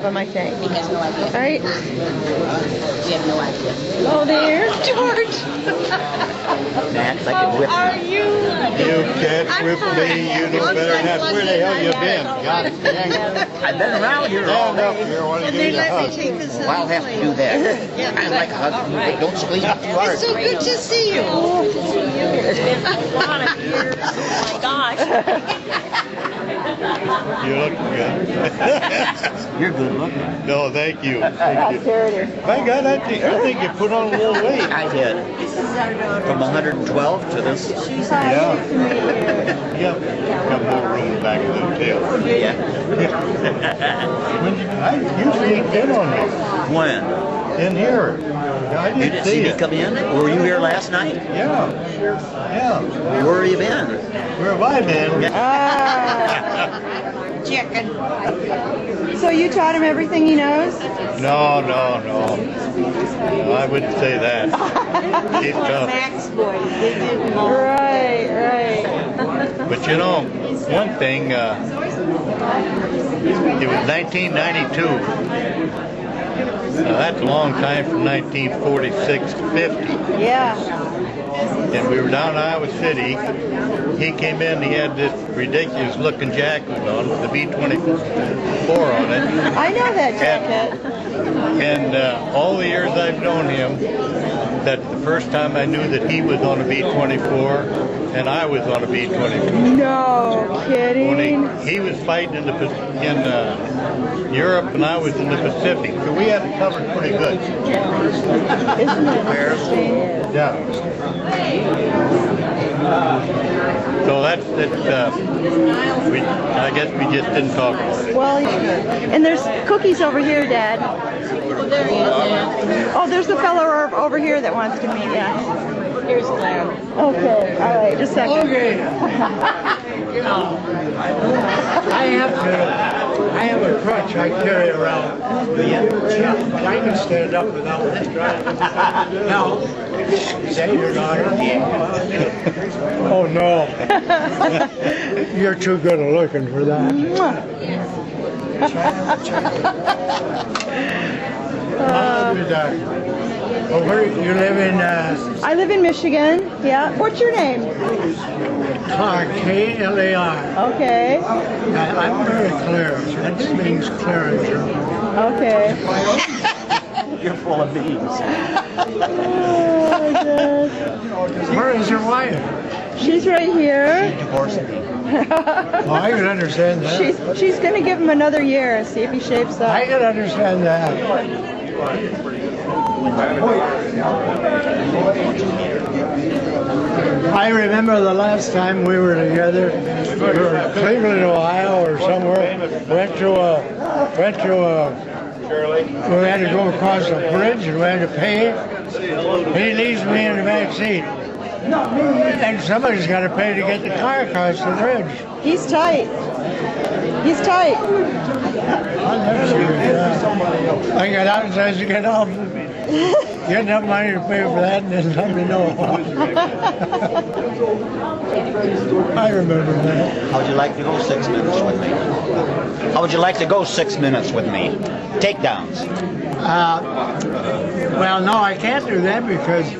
of them, I think. He has no idea. Right? We have no idea. Oh, there's George. Max, I can whip Are you? You can't whip me, you know better than that. Where the hell you been? God dang it. I've been around here all Stand up day. here, I want to give you a hug. Well, I'll have to do that. I like hugging you, but don't squeeze me too hard. It's so good to see you. It's been a lot of years. Oh my gosh. You look good. You're good looking. No, thank you. Thank you. My God, I think you put on a little weight. I did. From 112 to this. Yeah. Yep. Got more room in the back of the tail. Yeah. I usually get on this. When? In here. I You didn't didn't see me it. come in? Were you here last night? Yeah. Yeah. Where have you been? Where have I been? Chicken. So you taught him everything he knows? No. No, I wouldn't say that. He's tough. Max boys, they didn't know. Right. But you know, one thing, it was 1992. Now that's a long time from 1946 to 50. Yeah. And we were down in Iowa City. He came in, he had this ridiculous looking jacket on with the B-24 on it. I know that jacket. And all the years I've known him, that's the first time I knew that he was on a B-24 and I was on a B-24. No kidding. When he was fighting in Europe and I was in the Pacific, so we had it covered pretty good. Isn't that interesting? Yeah. So that's I guess we just didn't talk about it. Well, and there's cookies over here, Dad. There he is, Dad. Oh, there's the fellow over here that wants to meet you. Here's Claire. Okay, all right, just a second. Okay. I have a crutch I carry around. But I can stand up without it. Now, say your daughter. Oh no. You're too good at looking for that. I'll be back. Oh, where you live in? I live in Michigan. Yeah. What's your name? Clark, K-L-A-R. Okay. I'm very clear. That means Claringer. Okay. You're full of beans. Oh, my God. Where is your wife? She's right here. Divorcing me. Oh, I can understand that. She's going to give him another year and see if he shapes I up. can understand that. I remember the last time we were together. We were in Cleveland, Ohio, or somewhere. Went to we had to go across a bridge and we had to pay. He leaves me in the back seat. And somebody's got to pay to get the car across the bridge. He's tight. He's tight. I'll never see that. I got out and says you get off. Get enough money to pay for that and then let me know. I remember that. How would you like to go 6 minutes with me? How would you like to go 6 minutes with me? Takedowns. Well, no, I can't do that because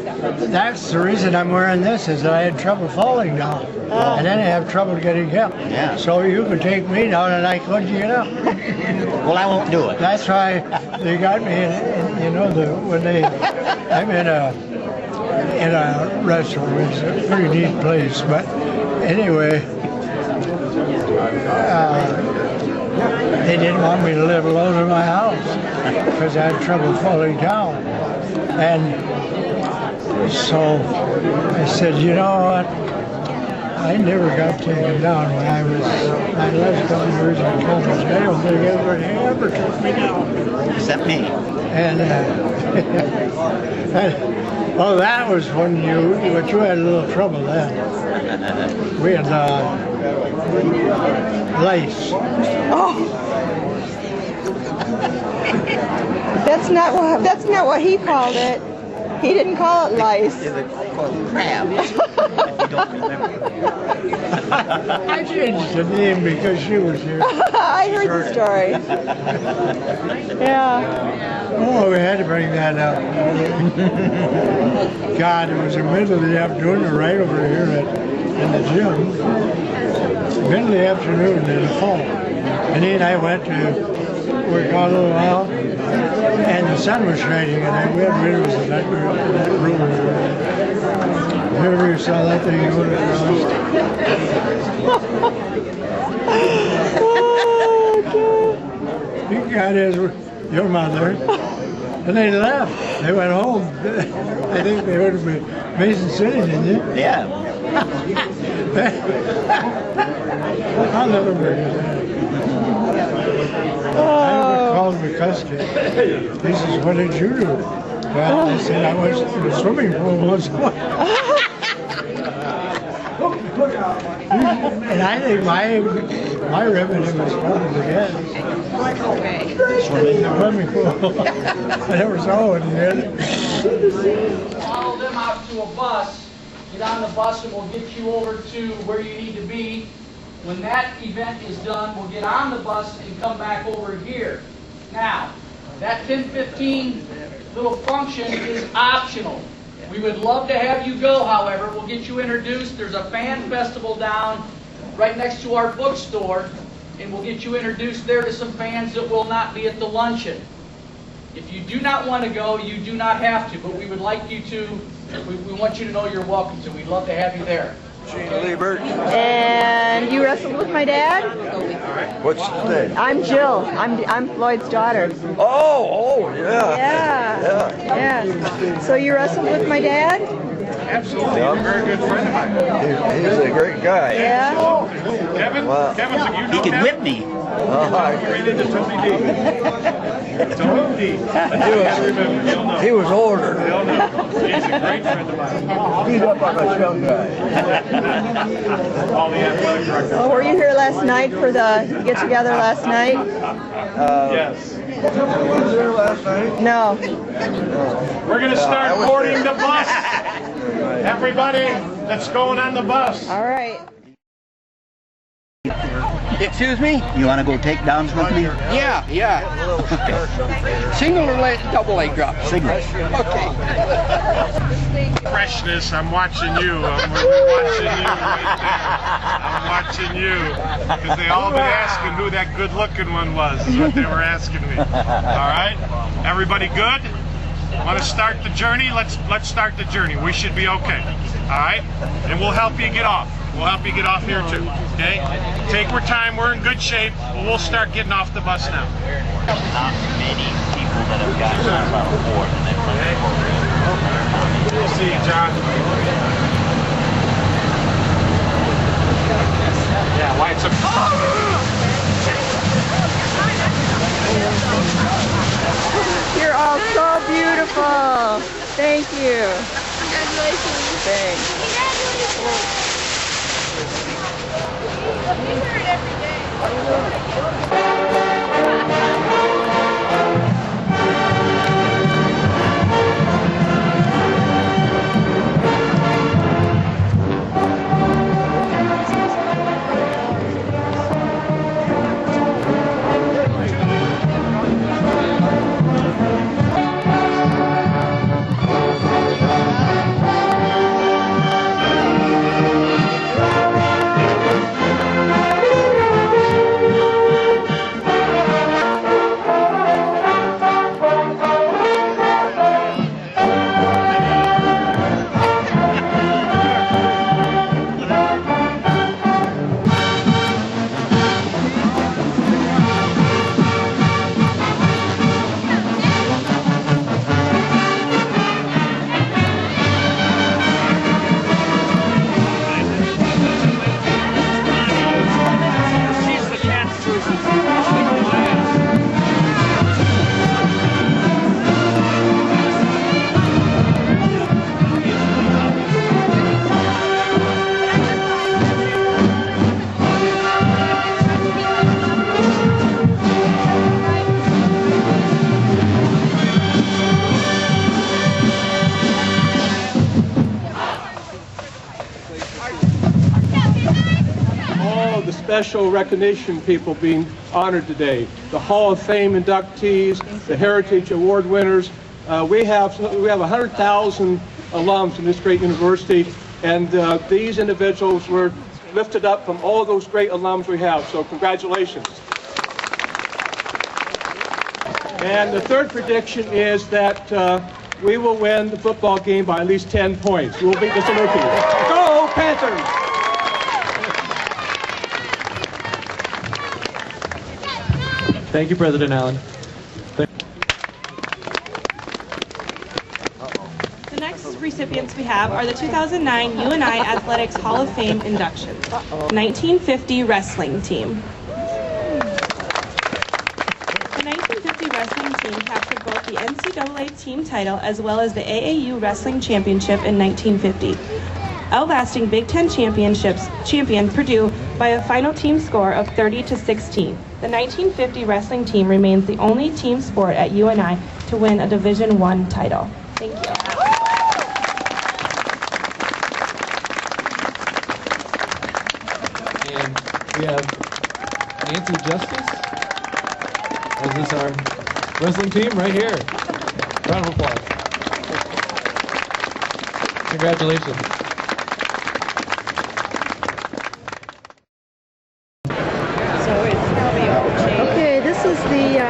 that's the reason I'm wearing this is that I had trouble falling down. And then I have trouble getting up. Yeah. So you could take me down and I couldn't get up. Well, I won't do it. That's why they got me in you know, I'm in a restaurant. It's a pretty neat place. But anyway, they didn't want me to live alone in my house because I had trouble falling down. And so I said, you know what? I never got taken down when I left down years in college. I don't think anybody ever took me down. Except me. And well, that was when you had a little trouble then. We had lice. Oh. That's not what he called it. He didn't call it lice. They call it crabs. If you don't remember. I changed the name because she was here. I heard the story. Yeah. Oh, we had to bring that up. God, it was the middle of the afternoon, right over here in the gym. Middle of the afternoon in the fall. And he and I went to work out a little while, and the sun was shining, and I went really was in that room. If you ever saw that thing, you would have lost. He got his, your mother, and they left. They went home. I think they would have been Mason City, didn't you? Yeah. I'll never forget that. I called McCuskey. He says, "What did you do?" Well, I said, "I was in the swimming pool once in a while." And I think my revenue was probably the gas. Swimming in the swimming pool. I never saw it yet. Follow them out to a bus. Get on the bus and we'll get you over to where you need to be. When that event is done, we'll get on the bus and come back over here. Now, that 10:15 little function is optional. We would love to have you go, however. We'll get you introduced. There's a fan festival down right next to our bookstore, and we'll get you introduced there to some fans that will not be at the luncheon. If you do not want to go, you do not have to, but we would like you to, we want you to know you're welcome to. We'd love to have you there. And you wrestled with my dad? What's his name? I'm Jill. I'm Floyd's daughter. Oh, yeah. Yeah. So you wrestled with my dad? Absolutely. He's a very good friend of mine. He's a great guy. Yeah. Kevin? Wow. Kevin, you know He can him? whip me. Related to Tony D. Tony D. He was older. They'll know. He's a great friend of mine. He's up on a young guy. All the athletic directors. Oh, were you here last night for the get-together last night? Yes. Was there last night? No. We're going to start boarding the bus. Everybody that's going on the bus. All right. Excuse me? You want to go takedowns with me? Yeah. Single or double leg drop? Single. Okay. Freshness, I'm watching you. I'm watching you right there. I'm watching you. Because they all been asking who that good looking one was, is what they were asking me. All right? Everybody good? Want to start the journey? Let's start the journey. We should be okay. All right? And we'll help you get off. We'll help you get off here too. Okay? Take our time. We're in good shape. But we'll start getting off the bus now. Not many people that have gotten on board and they've We'll see you, John. Yeah, why it's a... You're all so beautiful. Thank you. Congratulations. Thanks. special recognition people being honored today. The Hall of Fame inductees, the Heritage Award winners. We have 100,000 alums in this great university, and these individuals were lifted up from all those great alums we have. So congratulations. And the third prediction is that we will win the football game by at least 10 points. We'll beat the Salukis. Go Panthers! Thank you, President Allen. The next recipients we have are the 2009 UNI Athletics Hall of Fame inductions. 1950 wrestling team. The 1950 wrestling team captured both the NCAA team title as well as the AAU wrestling championship in 1950, outlasting Big Ten champion Purdue by a final team score of 30-16. The 1950 wrestling team remains the only team sport at UNI to win a Division I title. Thank you. And we have Nancy Justice. Is this our wrestling team right here? Round of applause. Congratulations. Okay, this is the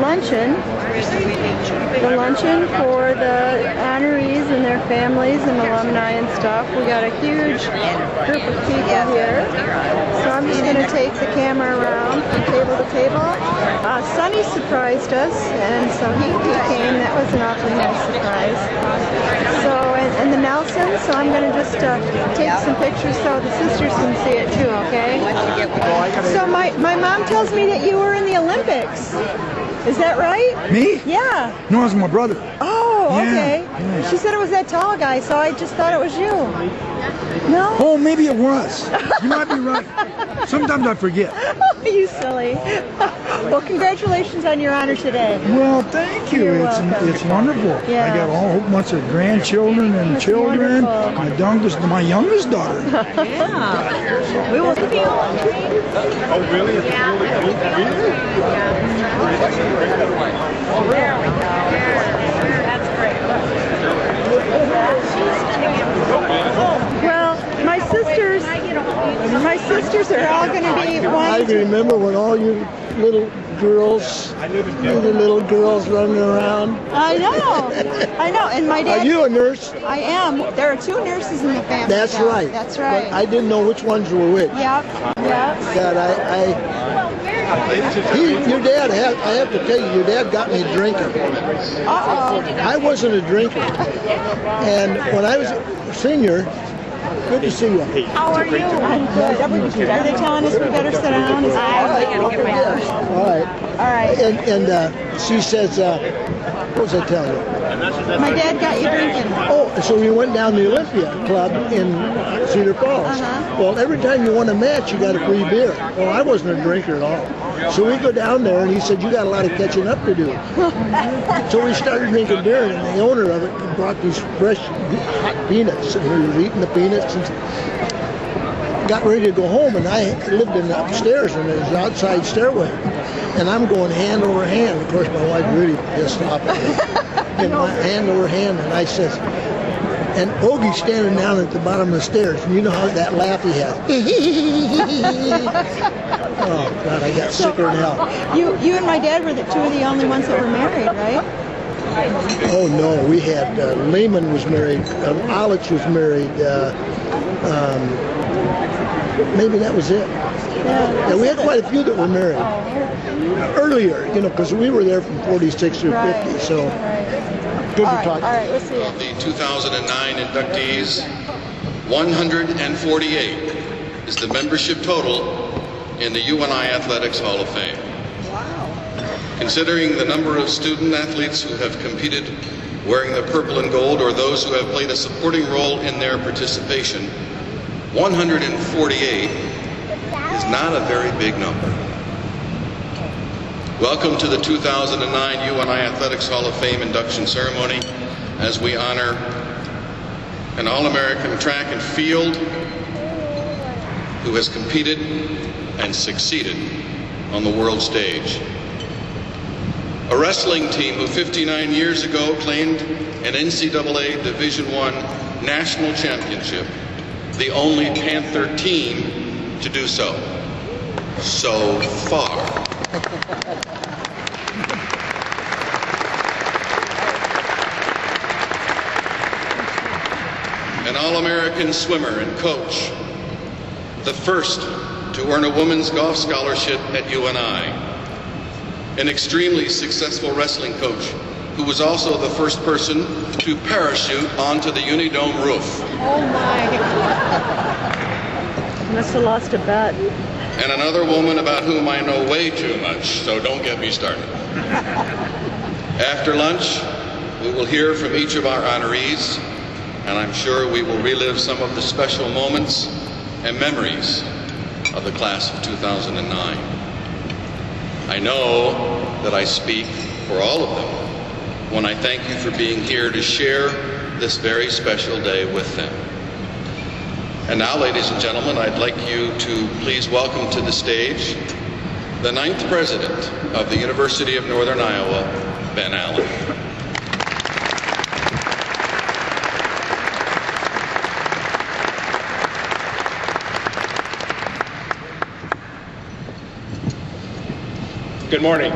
luncheon. The luncheon for the honorees and their families and alumni and stuff. We got a huge group of people here. So I'm just going to take the camera around from table to table. Sonny surprised us, and so he came. That was an awfully nice surprise. So, and the Nelsons, so I'm going to just take some pictures so the sisters can see it too, okay? So my mom tells me that you were in the Olympics. Is that right? Me? Yeah. No, it's my brother. Oh, okay. Yeah. She said it was that tall guy, so I just thought it was you. No? Oh, maybe it was. You might be right. Sometimes I forget. You silly. Well, congratulations on your honor today. Well, thank you. You're welcome. It's wonderful. Yeah. I got a whole bunch of grandchildren and That's children. wonderful. My youngest daughter. Yeah. We will see you. Oh, really? Yeah. There we go. That's great. Well, my sisters are all going to be I wanting to... remember when all you little girls, the little girls running around. I know, and my dad... Are you a nurse? I am. There are two nurses in the family. That's now. right. That's right. But I didn't know which ones were which. Yep. God, your dad, I have to tell you, your dad got me drinking. Uh-oh. I wasn't a drinker. And when I was a senior, good to see you. How are you? I'm good. Are they telling us we better sit down? I gotta get my first. All right. All right. And she says, what was I telling you? My dad got you drinking. Oh, so we went down to the Olympia Club in Cedar Falls. Well, every time you won a match, you got a free beer. Well, I wasn't a drinker at all. So we go down there, and he said, you got a lot of catching up to do. So we started drinking beer, and the owner of it brought these fresh hot peanuts, and we were eating the peanuts and got ready to go home, and I lived in upstairs in his outside stairway. And I'm going hand over hand. Of course, my wife really pissed off at me. And my hand over hand, and I says, and Ogie's standing down at the bottom of the stairs, and you know how that laugh he has. Oh, God, I got sicker than hell. You and my dad were two of the only ones that were married, right? Oh, no, we had, Lehman was married, Alex was married, maybe that was it. Yeah, we had quite a few that were married. Earlier, because we were there from 46 through 50, so good to talk. All right, we'll see you. Of the 2009 inductees, 148 is the membership total in the UNI Athletics Hall of Fame. Wow. Considering the number of student athletes who have competed wearing the purple and gold, or those who have played a supporting role in their participation, 148 is not a very big number. Welcome to the 2009 UNI Athletics Hall of Fame induction ceremony as we honor an All-American track and field who has competed and succeeded on the world stage. A wrestling team who 59 years ago claimed an NCAA Division I national championship, the only Panther team to do so. So far. An All-American swimmer and coach, the first to earn a women's golf scholarship at UNI, an extremely successful wrestling coach who was also the first person to parachute onto the Unidome roof. Oh my. Must have lost a bet. And another woman about whom I know way too much, so don't get me started. After lunch, we will hear from each of our honorees, and I'm sure we will relive some of the special moments and memories of the class of 2009. I know that I speak for all of them when I thank you for being here to share this very special day with them. And now, ladies and gentlemen, I'd like you to please welcome to the stage the 9th President of the University of Northern Iowa, Ben Allen. Good morning.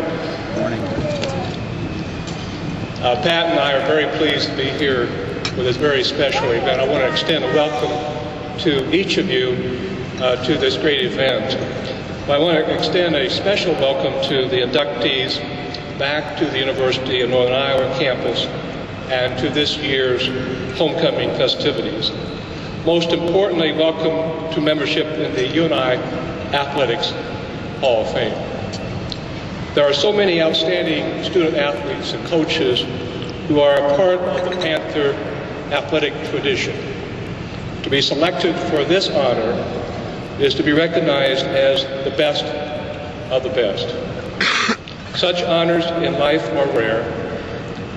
Pat and I are very pleased to be here for this very special event. I want to extend a welcome to each of you to this great event. I want to extend a special welcome to the inductees back to the University of Northern Iowa campus and to this year's homecoming festivities. Most importantly, welcome to membership in the UNI Athletics Hall of Fame. There are so many outstanding student athletes and coaches who are a part of the Panther athletic tradition. To be selected for this honor is to be recognized as the best of the best. Such honors in life are rare,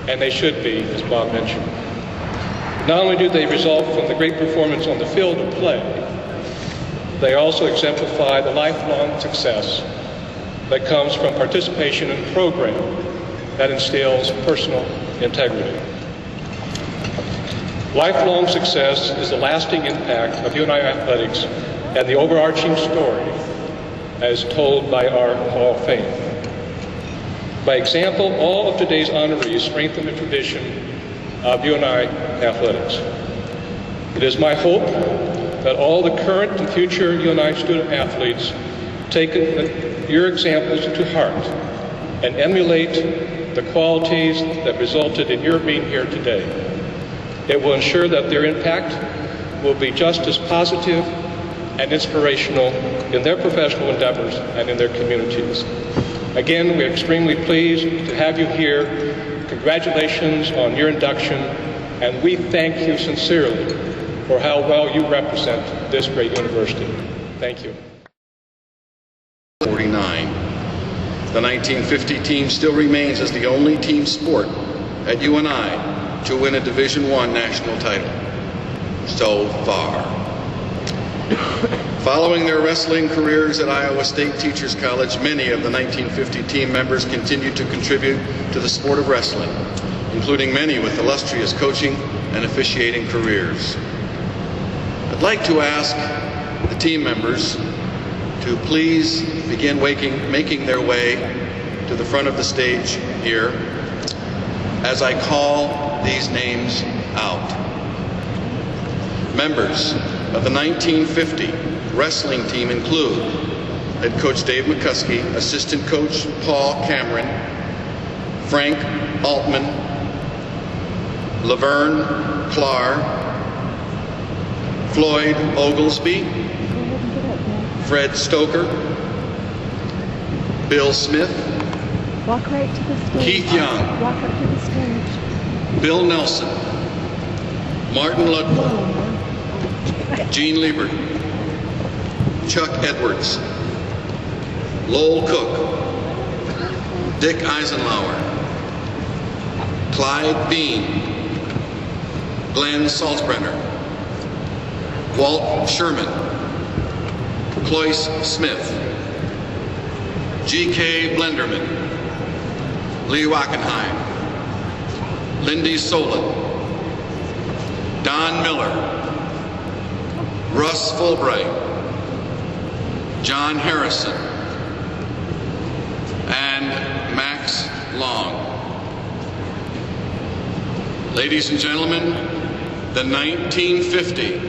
and they should be, as Bob mentioned. Not only do they result from the great performance on the field of play, they also exemplify the lifelong success that comes from participation in a program that instills personal integrity. Lifelong success is the lasting impact of UNI athletics and the overarching story as told by our Hall of Fame. By example, all of today's honorees strengthen the tradition of UNI athletics. It is my hope that all the current and future UNI student athletes take your examples to heart and emulate the qualities that resulted in your being here today. It will ensure that their impact will be just as positive and inspirational in their professional endeavors and in their communities. Again, we're extremely pleased to have you here. Congratulations on your induction, and we thank you sincerely for how well you represent this great university. Thank you. 49. The 1950 team still remains as the only team sport at UNI to win a Division I national title. So far. Following their wrestling careers at Iowa State Teachers College, many of the 1950 team members continued to contribute to the sport of wrestling, including many with illustrious coaching and officiating careers. I'd like to ask the team members to please begin making their way to the front of the stage here as I call these names out. Members of the 1950 wrestling team include head coach Dave McCuskey, assistant coach Paul Cameron, Frank Altman, Laverne Clar, Floyd Oglesby, Fred Stoker, Bill Smith, Walk right to the stage. Keith Young, Walk right to the stage. Bill Nelson, Martin Ludlow, Gene Liebert, Chuck Edwards, Lowell Cook, Dick Eisenlauer, Clyde Bean, Glenn Salzbrenner, Walt Sherman, Cloyce Smith, G.K. Blenderman, Lee Wackenheim, Lindy Solon, Don Miller, Russ Fulbright, John Harrison, and Max Long. Ladies and gentlemen, the 1950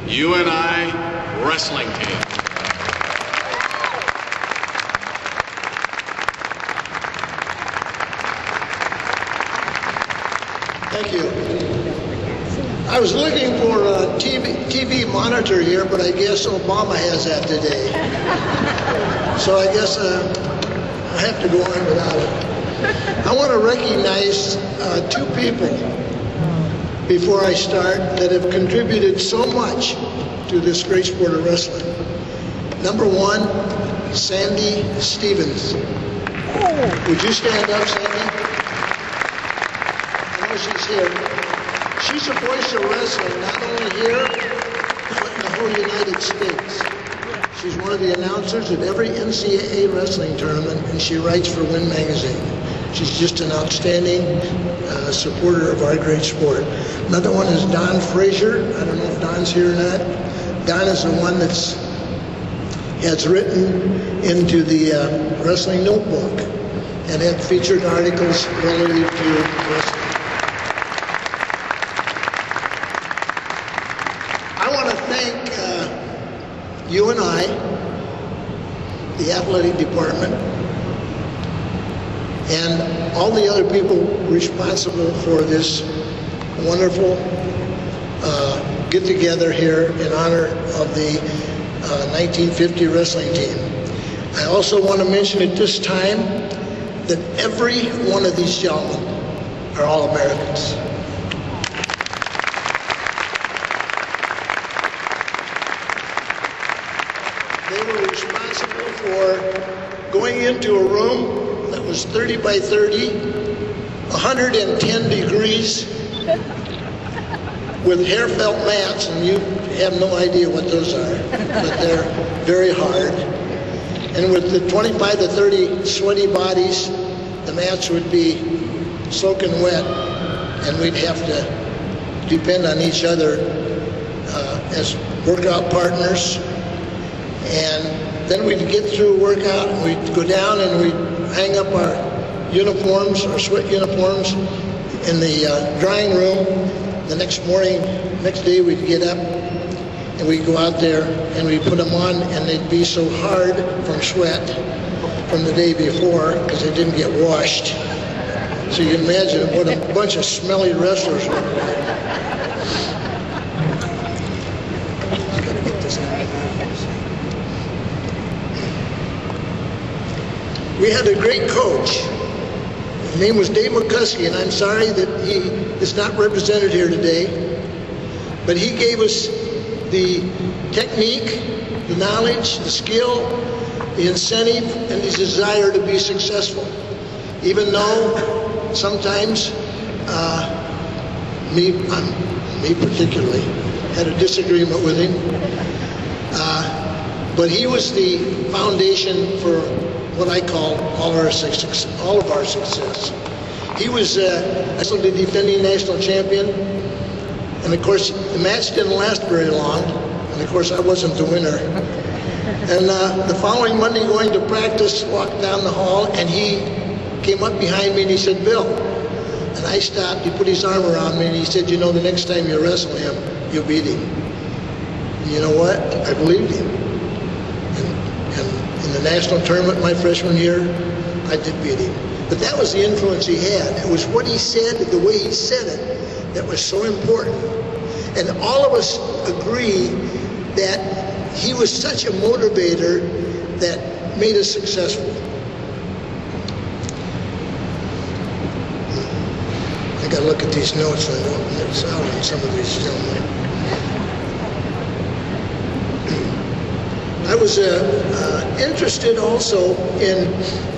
UNI wrestling team. Thank you. I was looking for a TV monitor here, but I guess Obama has that today. So I guess I have to go on without it. I want to recognize two people before I start that have contributed so much to this great sport of wrestling. Number one, Sandy Stevens. Would you stand up, Sandy? I know she's here. She's a voice of wrestling, not only here, but in the whole United States. She's one of the announcers at every NCAA wrestling tournament, and she writes for Win Magazine. She's just an outstanding supporter of our great sport. Another one is Don Frazier. I don't know if Don's here or not. Don is the one has written into the Wrestling Notebook and had featured articles relative to wrestling. I want to thank UNI, the athletic department, and all the other people responsible for this wonderful get-together here in honor of the 1950 wrestling team. I also want to mention at this time that every one of these gentlemen are all Americans. They were responsible for going into a room that was 30 by 30, 110 degrees, with hair felt mats, and you have no idea what those are, but they're very hard. And with the 25 to 30 sweaty bodies, the mats would be soaking wet, and we'd have to depend on each other as workout partners. And then we'd get through a workout, and we'd go down and we'd hang up our uniforms, our sweat uniforms, in the drying room. The next day we'd get up and we'd go out there and we'd put them on, and they'd be so hard from sweat from the day before because they didn't get washed. So you can imagine what a bunch of smelly wrestlers look like. We had a great coach. His name was Dave McCuskey, and I'm sorry that he is not represented here today, but he gave us the technique, the knowledge, the skill, the incentive, and the desire to be successful. Even though sometimes me particularly, had a disagreement with him, but he was the foundation for what I call all of our success. He was also the defending national champion, and of course the match didn't last very long, and of course I wasn't the winner. And the following Monday, going to practice, walked down the hall, and he came up behind me and he said, "Bill," and I stopped. He put his arm around me and he said, "You know, the next time you wrestle him, you'll beat him." And you know what? I believed him. In the national tournament my freshman year, I did beat him. But that was the influence he had. It was what he said, the way he said it, that was so important. And all of us agree that he was such a motivator that made us successful. I gotta look at these notes and I don't miss out on some of these gentlemen. I was interested also in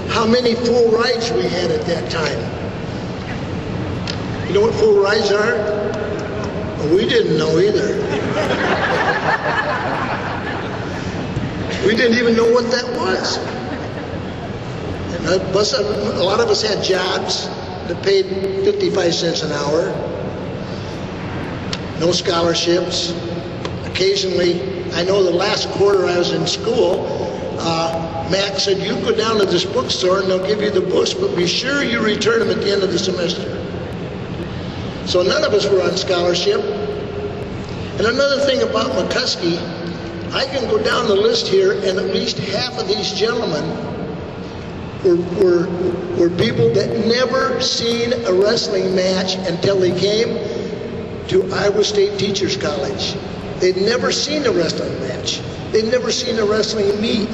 how many full rides we had at that time. You know what full rides are? Well, we didn't know either. We didn't even know what that was. A lot of us had jobs that paid 55 cents an hour. No scholarships. Occasionally, I know the last quarter I was in school, Max said, you go down to this bookstore and they'll give you the books, but be sure you return them at the end of the semester. So none of us were on scholarship. And another thing about McCuskey, I can go down the list here and at least half of these gentlemen were people that never seen a wrestling match until they came to Iowa State Teachers College. They'd never seen a wrestling match. They'd never seen a wrestling meet.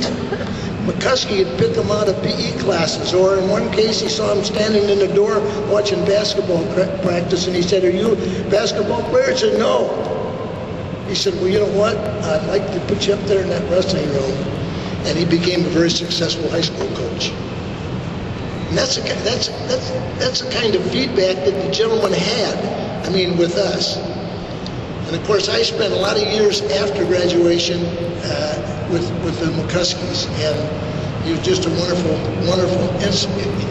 McCuskey would pick them out of PE classes, or in one case he saw him standing in the door watching basketball practice, and he said, are you a basketball player? He said, no. He said, well, you know what? I'd like to put you up there in that wrestling room. And he became a very successful high school coach. And that's the kind of feedback that the gentleman had, with us. And of course, I spent a lot of years after graduation with the McCuskies, and he was just a wonderful, wonderful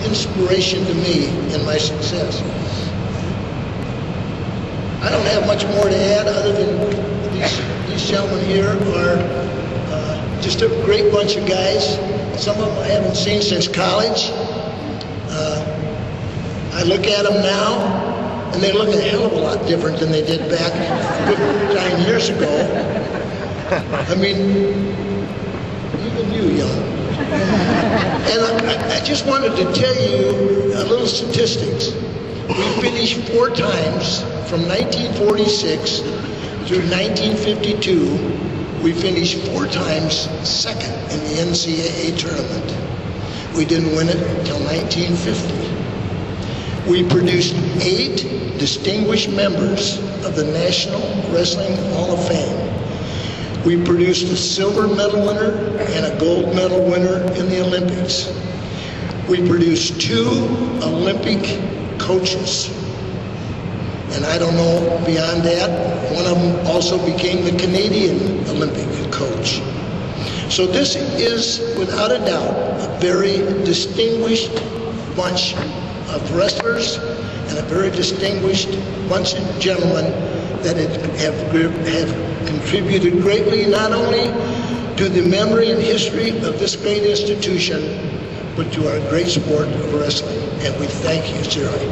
inspiration to me in my success. I don't have much more to add other than these gentlemen here are just a great bunch of guys. Some of them I haven't seen since college. I look at them now, and they look a hell of a lot different than they did back 9 years ago. Even you, young. And I just wanted to tell you a little statistics. We finished 4 times from 1946 through 1952. We finished 4 times second in the NCAA tournament. We didn't win it until 1950. We produced 8 distinguished members of the National Wrestling Hall of Fame. We produced a silver medal winner and a gold medal winner in the Olympics. We produced 2 Olympic coaches. And I don't know beyond that, one of them also became the Canadian Olympic coach. So this is, without a doubt, a very distinguished bunch of wrestlers and a very distinguished bunch of gentlemen that have contributed greatly not only to the memory and history of this great institution, but to our great sport of wrestling. And we thank you sincerely.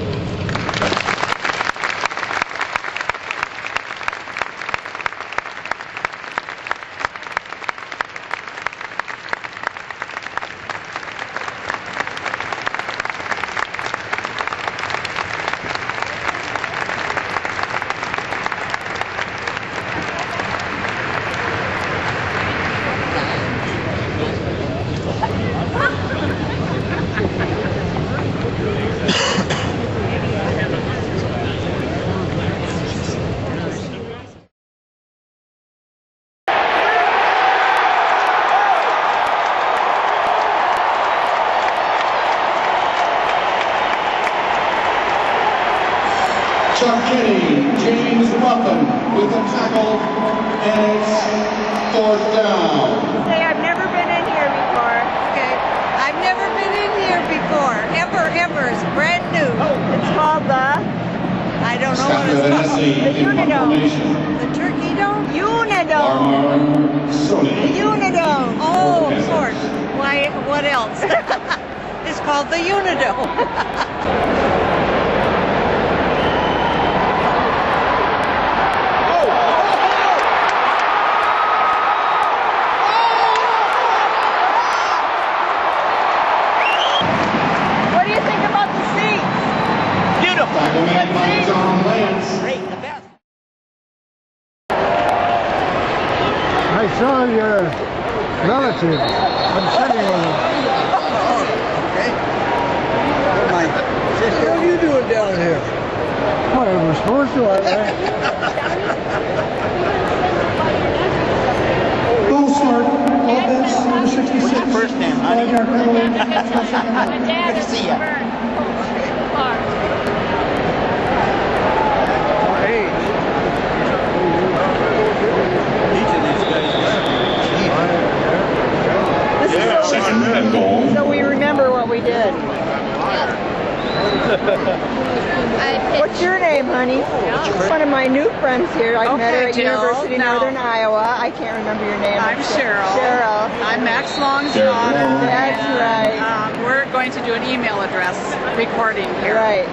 James Ruffin with a tackle, and it's 4th down. Say, I've never been in here before. Okay. I've never been in here before. Ever. It's brand new. It's called the, I don't know what it's called. The Unidome. The Turkey Dome? Unidome. The Unidome. Oh, of course. Why, what else? It's called the Unidome. I saw your relative. I'm sitting with him. Okay. What are you doing down here? Well, we're supposed to, aren't we? Ball start. Offense, number 66. What's your first name, honey? Good to see you. So we remember what we did. friends here. I've met her Okay, at Jill. University of No. Northern Iowa. I can't remember your name. I'm Cheryl. Cheryl. I'm Max Long's daughter. That's and, right. We're going to do an email address recording here. Right.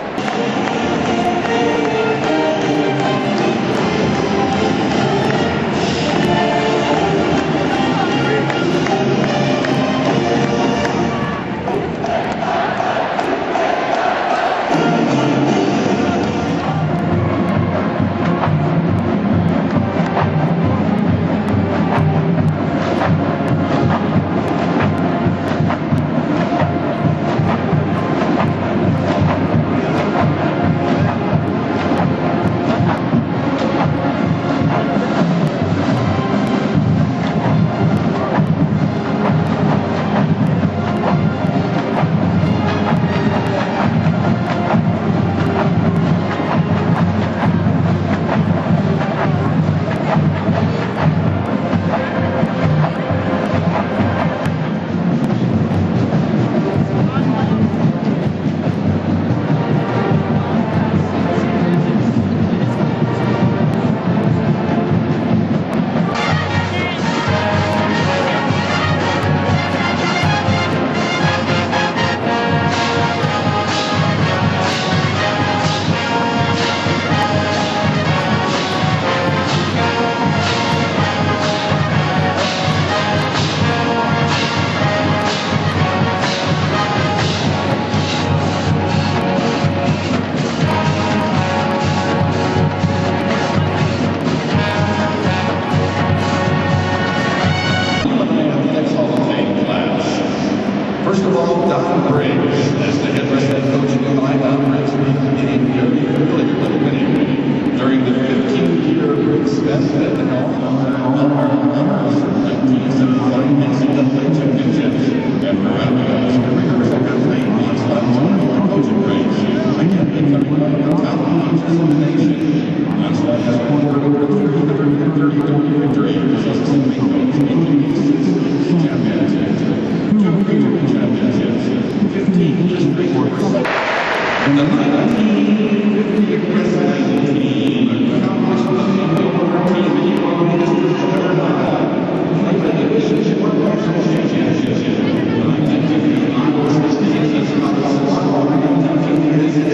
First of all, Don Briggs, as the head wrestling coach in UNI, Don Briggs will be committing during the 15-year Briggs spent at the helm of our 1975 NCAA championships and rounding his career as a campaign months on coaching Briggs. Again, becoming one of the top coaches in the nation. Onslaught has won over 330 victories as a teammate coach in 86 championships. 15 district the 1950 wrestling team accomplished nothing over team in UNI district of Carolina. They played the District World National Championship. 1950 Iowa State as Scotland. 1986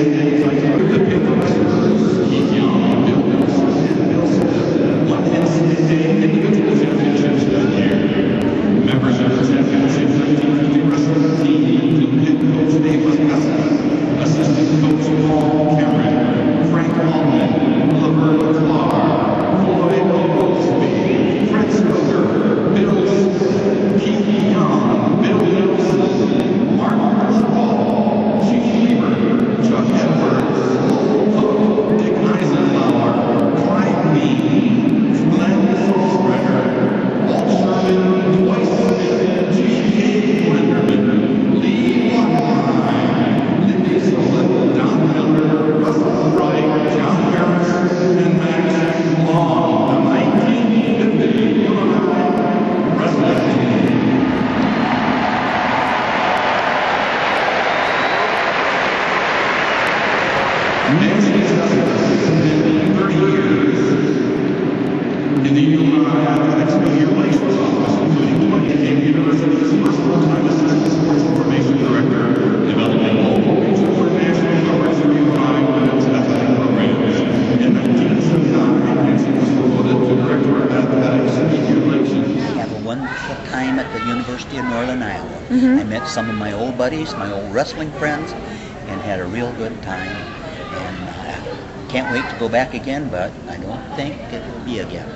the paper wrestlers Keith Young, Bill Wilson, and Bill Smith won NCAA individual championships that year. Members of the championship 1950 wrestling team, head coach Dave Augusta, assistant coach Paul Cameron, Frank Allman, Laverne Clark, Floyd Oglesby, Fred Stoker, Bill Smith, Keith Young, Bill Wilson, Mark Paul, Gene Weaver, Chuck Edwards, Lowell Cook, Dick Eisenhower, Clyde Mead, Glenn Solsprecher, Walt Sherman, Dwight Smith, G.K. Blenderman, Lee Wattenheim, Lindy Sullivan, Don Miller, Russell Wright, John Harris, and Max Long, the 1950 UNI wrestling team. Nancy Justice has been 30 years in the UNI Athletics Media Relations Office, including 20 at Cambridge University's first full-time assistant sports information director, developing local, regional, and national coverage of UNI women's athletic programs. In 1979, Nancy was promoted to director of athletics and media relations. I have a wonderful time at the University of Northern Iowa. I met some of my old buddies, my old wrestling friends, and had a real good time. And can't wait to go back again, but I don't think it will be again.